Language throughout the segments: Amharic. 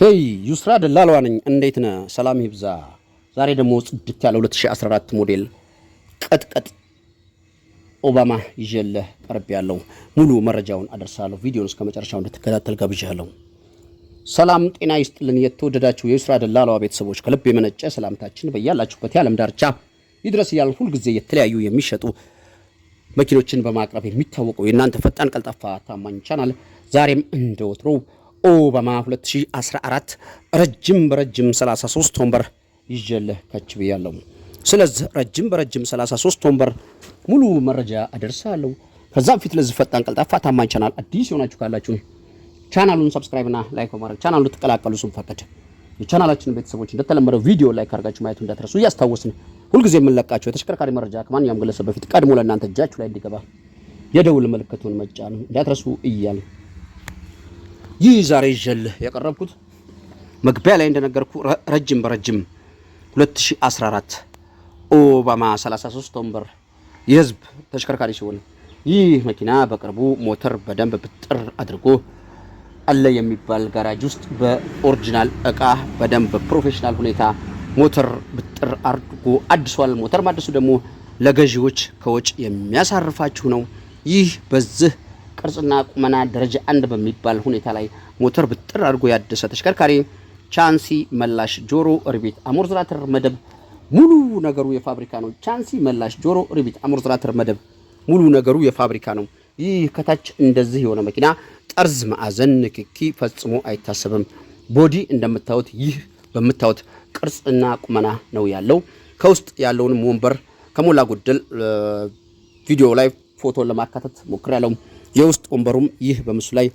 ሄይ ዩስራ ደላላዋ ነኝ። እንዴት ነህ? ሰላም ይብዛ። ዛሬ ደግሞ ጽድት ያለ 2014 ሞዴል ቀጥቀጥ ኦባማ ይዤልህ ቀርቤያለሁ። ሙሉ መረጃውን አደርሳለሁ። ቪዲዮውን እስከ መጨረሻው እንድትከታተል ጋብዣለሁ። ሰላም ጤና ይስጥልን። የተወደዳችሁ የዩስራ ደላላዋ ቤተሰቦች ከልብ የመነጨ ሰላምታችን በያላችሁበት የዓለም ዳርቻ ይድረስ እያልን ሁልጊዜ የተለያዩ የሚሸጡ መኪኖችን በማቅረብ የሚታወቀው የእናንተ ፈጣን ቀልጣፋ ታማኝ ቻናል ዛሬም እንደወትሮው ኦባማ 2014 ረጅም 33 ወንበር ይዤልህ ከች ብያለሁ። ስለዚህ ረጅም 33 ወንበር ሙሉ መረጃ አደርሳለሁ። ከዛም ፊት ለዚህ ፈጣን ቀልጣፋ ታማኝ ቻናል አዲስ የሆናችሁ ካላችሁ ቻናሉን ሰብስክራይብ እና ላይክ በማድረግ ቻናሉን ተቀላቀሉ። ስንፈቀድ የቻናላችን ቤተሰቦች እንደተለመደው ቪዲዮ ላይክ አድርጋችሁ ማየቱ እንዳትረሱ እያስታወስን ሁልጊዜ የምንለቃቸው የተሽከርካሪ መረጃ ከማንኛውም ግለሰብ በፊት ቀድሞ ለእናንተ እጃችሁ ላይ እንዲገባ የደውል ምልክቱን መጫን እንዳትረሱ እያል ይህ ዛሬ ይዤልህ የቀረብኩት መግቢያ ላይ እንደነገርኩ ረጅም 2014 ኦባማ 33 ወንበር የህዝብ ተሽከርካሪ ሲሆን ይህ መኪና በቅርቡ ሞተር በደንብ ብጥር አድርጎ አለ የሚባል ጋራጅ ውስጥ በኦሪጂናል እቃ በደንብ ፕሮፌሽናል ሁኔታ ሞተር ብጥር አድርጎ አድሷል። ሞተር ማድሱ ደግሞ ለገዢዎች ከወጭ የሚያሳርፋችሁ ነው። ይህ በዚህ ቅርጽና ቁመና ደረጃ 1 በሚባል ሁኔታ ላይ ሞተር ብጥር አድርጎ ያደሰ ተሽከርካሪ ቻንሲ መላሽ ጆሮ ሪቢት አሞርዛተር መደብ ሙሉ ነገሩ የፋብሪካ ነው። ቻንሲ መላሽ ጆሮ ሪቢት አሞርዛተር መደብ ሙሉ ነገሩ የፋብሪካ ነው። ይህ ከታች እንደዚህ የሆነ መኪና ጠርዝ ማዕዘን ንክኪ ፈጽሞ አይታሰብም። ቦዲ እንደምታዩት ይህ በምታዩት ቅርጽና ቁመና ነው ያለው። ከውስጥ ያለውን ወንበር ከሞላ ጎደል ቪዲዮ ላይ ፎቶን ለማካተት ሞክሬያለሁ። የውስጥ ወንበሩም ይህ በምስሉ ላይ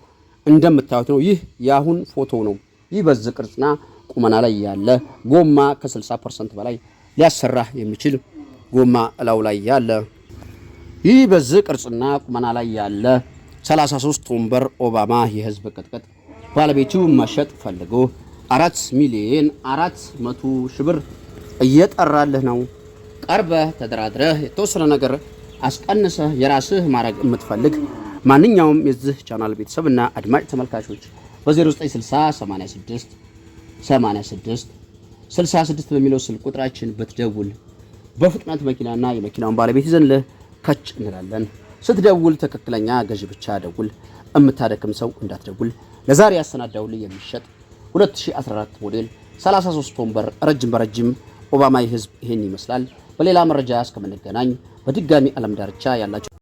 እንደምታዩት ነው። ይህ የአሁን ፎቶ ነው። ይህ በዚህ ቅርጽና ቁመና ላይ ያለ ጎማ ከ60% በላይ ሊያሰራ የሚችል ጎማ እላው ላይ ያለ ይህ በዚህ ቅርጽና ቁመና ላይ ያለ 33 ወንበር ኦባማ የህዝብ ቅጥቅጥ ባለቤቱ መሸጥ ፈልጎ 4,400,000 ብር እየጠራልህ ነው። ቀርበህ ተደራድረህ የተወሰነ ነገር አስቀንሰህ የራስህ ማድረግ የምትፈልግ ማንኛውም የዚህ ቻናል ቤተሰብና አድማጭ ተመልካቾች በ0960 86 66 በሚለው ስልክ ቁጥራችን ብትደውል በፍጥነት መኪናና የመኪናውን ባለቤት ይዘንልህ ከች እንላለን። ስትደውል ትክክለኛ ገዢ ብቻ ደውል፣ እምታደክም ሰው እንዳትደውል። ለዛሬ ያሰናዳውልህ የሚሸጥ 2014 ሞዴል 33 ወንበር ረጅም ኦባማ የህዝብ ይሄን ይመስላል። በሌላ መረጃ እስከምንገናኝ በድጋሚ ዓለም ዳርቻ ያላችሁ